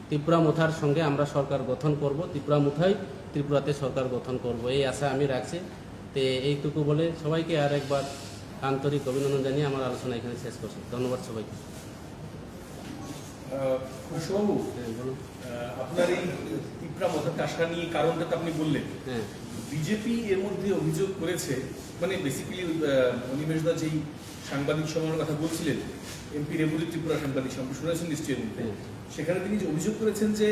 ত্রিপুরা মুথার সঙ্গে আমরা সরকার গঠন করব, ত্রিপুরা মুথাই ত্রিপুরাতে সরকার গঠন করব, এই আশা আমি রাখছি। তো এইটুকু বলে সবাইকে আর একবার আন্তরিক অভিনন্দন জানিয়ে আমার আলোচনা এখানে শেষ করছি। ধন্যবাদ সবাইকে। খুশবাবু, আপনার এই টিপ্রা মথাকে আসা নিয়ে কারণটা তো আপনি বললেন। হ্যাঁ, বিজেপি এর মধ্যে অভিযোগ করেছে, মানে বেসিক্যালি অনিমেষদা যেই সাংবাদিক সম্মেলনের কথা বলছিলেন, এমপি রেবুলি ত্রিপুরা সাংবাদিক সম্মেলন শুনেছেন নিশ্চয়ই মধ্যে, সেখানে তিনি অভিযোগ করেছেন যে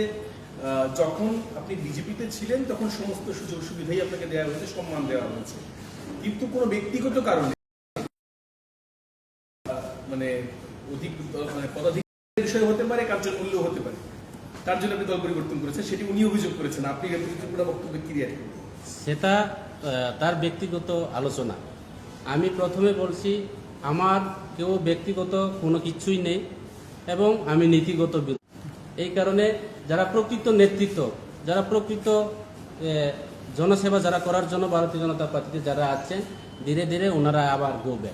যখন আপনি বিজেপিতে ছিলেন তখন সমস্ত সুযোগ সুবিধাই আপনাকে দেওয়া হয়েছে, সম্মান দেওয়া হয়েছে, কিন্তু কোনো ব্যক্তিগত কারণে মানে অধিক মানে পদাধিকারের বিষয় হতে পারে, কার্যের মূল্য হতে পারে, তার জন্য আপনি দল পরিবর্তন করেছেন, সেটি উনি অভিযোগ করেছেন। আপনি ত্রিপুরা বক্তব্যে কি রিয়াক্ট করবেন? সেটা তার ব্যক্তিগত আলোচনা। আমি প্রথমে বলছি, আমার কেউ ব্যক্তিগত কোনো কিছুই নেই এবং আমি নীতিগত বিরোধী। এই কারণে যারা প্রকৃত নেতৃত্ব, যারা প্রকৃত জনসেবা যারা করার জন্য ভারতীয় জনতা পার্টিতে যারা আছেন, ধীরে ধীরে ওনারা আবার গোবে।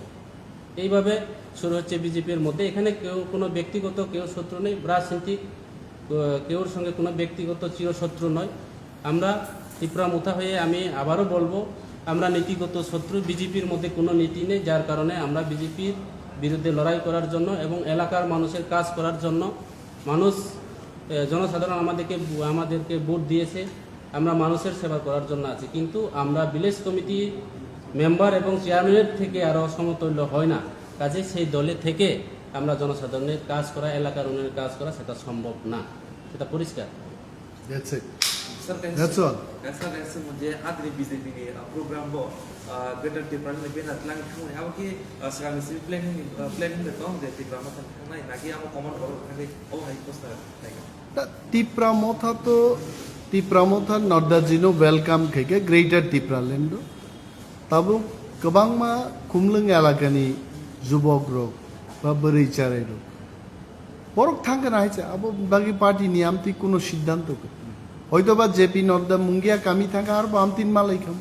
এইভাবে শুরু হচ্ছে বিজেপির মধ্যে। এখানে কেউ কোনো ব্যক্তিগত কেউ শত্রু নেই, রাজনীতিক কেউর সঙ্গে কোনো ব্যক্তিগত চিরশত্রু নয়। আমরা ত্রিপুরা মুথা হয়ে আমি আবারও বলবো, আমরা নীতিগত শত্রু, বিজেপির মধ্যে কোনো নীতি নেই, যার কারণে আমরা বিজেপির বিরুদ্ধে লড়াই করার জন্য এবং এলাকার মানুষের কাজ করার জন্য, মানুষ জনসাধারণ আমাদেরকে ভোট দিয়েছে, আমরা মানুষের সেবা করার জন্য আছি। কিন্তু আমরা ভিলেজ কমিটি মেম্বার এবং চেয়ারম্যানের থেকে আরও সমতুল্য হয় না। কাজে সেই দলে থেকে আমরা জনসাধারণের কাজ করা, এলাকার উন্নয়নের কাজ করা সেটা সম্ভব না, সেটা পরিষ্কার। That's it. Sir, That's all. Sir, मुझे आदि बीजेपी के प्रोग्राम बो ग्रेटर टिप्रा में बेना तलांग थों है अब कि सर से प्लानिंग करता हूँ जैसे टिप्रा में थों है ना कि हम कॉमन और खाली ओ हाई पोस्ट लाइक टिप्रा मोथा नड्डा जिनो वेलकम खेके ग्रेटर टिप्रा लैंड तब गोबां मा कुमलुं एलाकानि जुबक रक बा बोरैचारै रक बरक थांगोन आइছে अब बाकी पार्टी नियमति कोनो सिद्धांत হয়তোবা জেপি নড্ডা মুঙ্গিয়া কামি থাকা আর আমতিন মালাই খাম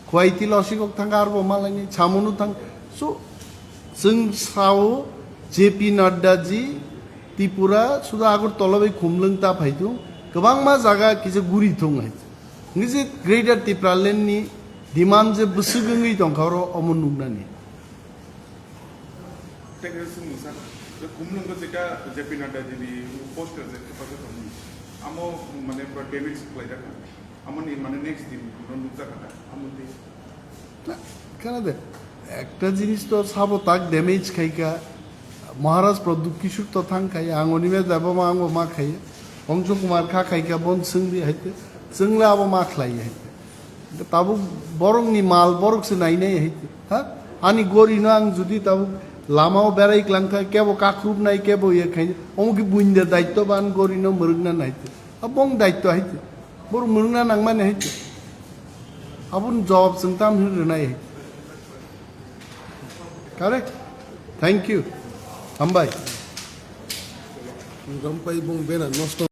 খোয়াইতি লসিকক থাকা আর মালাইনি ছামনু থাং সো जों साव जेपि नड्डा जी त्रिपुरा सुदा आगर तलबै खुमलुं ता फाइदुं गोबां मा जागा किसे गुरि थं हाय निजे ग्रेटर त्रिपुरा लेन्डनि डिमान्ड जे बुसुगङै दं खारो अमन नुनानि कुमलुंग जेका जेपि नड्डा जी पोस्टर जे पछे थं आमो माने डेमेज लायदा आमनि माने नेक्स्ट दिन नुक जाका आमनि केना दे একটা জিনিস তো সাবো তাক ড্যামেজ খাইকা মহারাজ প্রদুপ কিশোর তো থাং খাই আঙনিমে যাব মা আঙ মা খাই অংশ কুমার খা খাইকা বন সিংবি হাইতে जोंले আবো মা খাই হাইতে তাবু বরংনি মাল বরকসে নাইনাই হাইতে হ্যাঁ আনি গরি না আং যদি তাবু লামাও বেড়াই ক্লাংকা কেবো কাকরুপ নাই কেবো ইয়ে খাই অমুকি বুইন্দে দায়িত্ববান গরি ন মরুগনা নাইতে বং দায়িত্ব হাইতে বড় মরুগনা নাংমানে হাইতে আবুন জবাব চিন্তাম হিরে নাই হাইতে Correct? Thank you. Ambai. Gampai bung bena nosto